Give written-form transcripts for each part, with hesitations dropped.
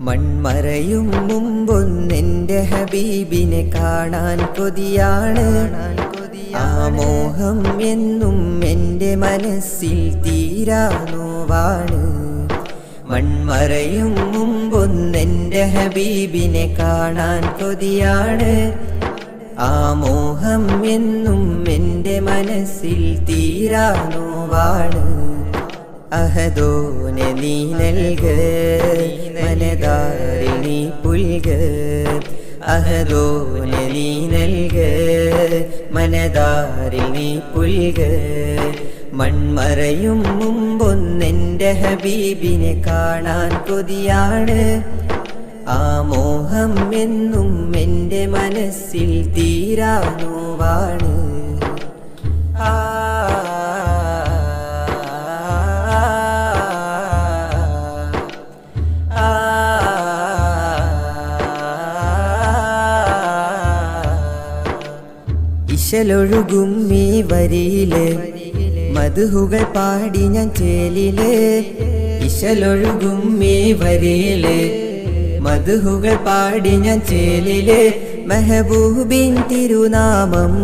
മൺമറയും മുമ്പൊന്നെൻ്റെ ഹബീബിനെ കാണാൻ കൊതിയാണ്. ആ മോഹം എന്നും എൻ്റെ മനസ്സിൽ തീരാ നോവാണ്. മൺമറയും മുമ്പൊന്നെൻ്റെ ഹബീബിനെ കാണാൻ കൊതിയാണ്. ആ മോഹം എന്നും എൻ്റെ മനസ്സിൽ തീരാ നോവാണ്. അഹദോനെ നീ നൽക മനതാരിൽ നീ പുൽക. അഹദോനെ നീ നൽക മനതാരിൽ നീ പുൽക. മൺമറയും മുമ്പൊന്നെൻ്റെ ഹബീബിനെ കാണാൻ കൊതിയാണ്. ആ മോഹം എന്നും എൻ്റെ മനസ്സിൽ തീരാ നോവാണ്. ഇശലൊഴുകും ഈ വരിയില് മദ്ഹുകൾ പാടി ഞാൻ ചേലില്. ഇശലൊഴുകും ഈ വരിയില് മദ്ഹുകൾ പാടി ഞാൻ ചേലില്. മെഹബൂബിൻ തിരുനാമം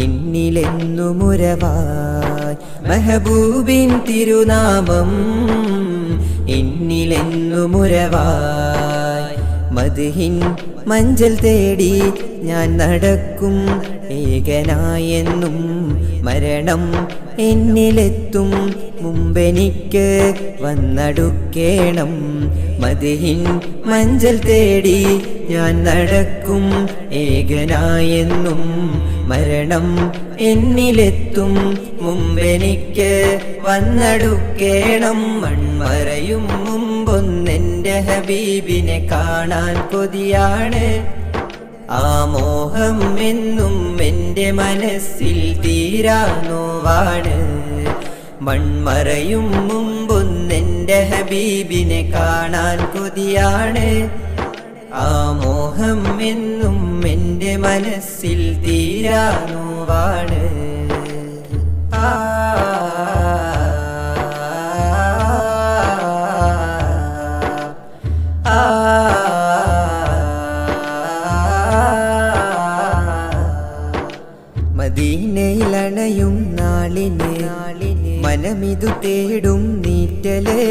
എന്നിലെന്നുമുരവായി. മെഹബൂബിൻ തിരുനാമം എന്നിലെന്നുമുരവായി. മദ്ഹിൻ മഞ്ചൽ തേടി ഞാൻ നടക്കും ഏകനായെന്നും. മരണം എന്നിലെത്തും മുമ്പെനിക്ക് വന്നടുക്കേണം. മദ്ഹിൻ മഞ്ചൽ തേടി ഞാൻ നടക്കും ഏകനായെന്നും. മരണം എന്നിലെത്തും മുമ്പെനിക്ക് വന്നടുക്കേണം. മൺമറയും മുമ്പൊന്നെൻ്റെ ഹബീബിനെ കാണാൻ കൊതിയാണ്. ആ മോഹം എന്നും എൻ്റെ മനസ്സിൽ തീരാ നോവാണ്. മൺമറയും മുമ്പൊന്നെൻ്റെ ഹബീബിനെ കാണാൻ കൊതിയാണ്. ആ മോഹം എന്നും എൻ്റെ മനസ്സിൽ തീരാ നോവാണ്. മദീനയിലണയും നാളിന് മനമിതു തേടും നീറ്റല്.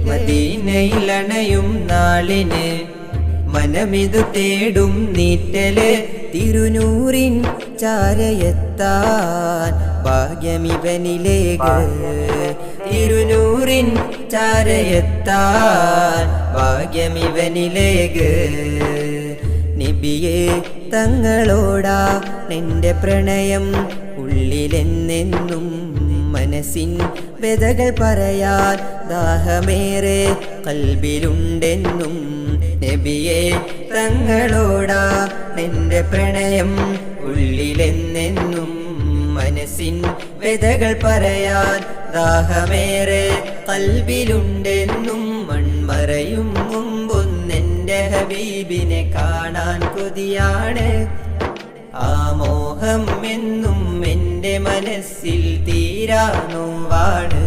മദീനയിലണയും നാളിന് മനമിതു തേടും നീറ്റല്. തിരുനൂറിൻ ചാരയെത്താൻ ഭാഗ്യമിവനിലേക്ക്. തിരുനൂറിൻ ചാരയെത്താൻ ഭാഗ്യമിവനിലേക്ക്. നബിയേ തങ്ങളോടാ നിന്റെ പ്രണയം ഉള്ളിലെന്നെന്നും. മനസ്സിൻ വ്യതകൾ പറയാൻ ദാഹമേറെ കൽബിലുണ്ടെന്നും. നബിയേ തങ്ങളോടാ നിന്റെ പ്രണയം ഉള്ളിലെന്നെന്നും. മനസ്സിൻ വ്യതകൾ പറയാൻ ദാഹമേറെ കൽബിലുണ്ടെന്നും. മൺമറയും മുമ്പൊന്നെൻ്റെ ഹബീബിനെ കാണാൻ കൊതിയാണ്. ആ മോഹം എന്നും എൻ്റെ മനസ്സിൽ തീരാ നോവാണ്.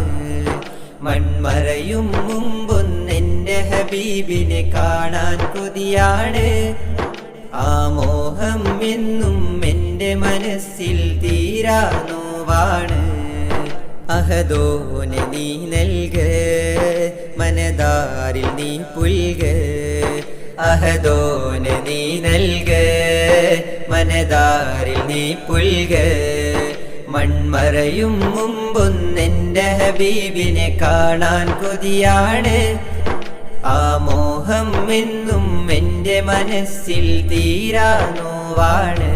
മൺമറയും മുമ്പൊന്നെൻ്റെ ഹബീബിനെ കാണാൻ കൊതിയാണ്. ആ മോഹം എന്നും എൻ്റെ മനസ്സിൽ തീരാ നോവാണ്. അഹദോനെ നീ നൽക മനതാരിൽ നീ പുൽക. അഹദോനെ നീ നൽക മനതാരിൽ നീ പുൽക. മൺമറയും മുമ്പൊന്നെൻ്റെ ഹബീബിനെ കാണാൻ കൊതിയാണ്. ആ മോഹം എന്നും എൻ്റെ മനസ്സിൽ തീരാ നോവാണ്.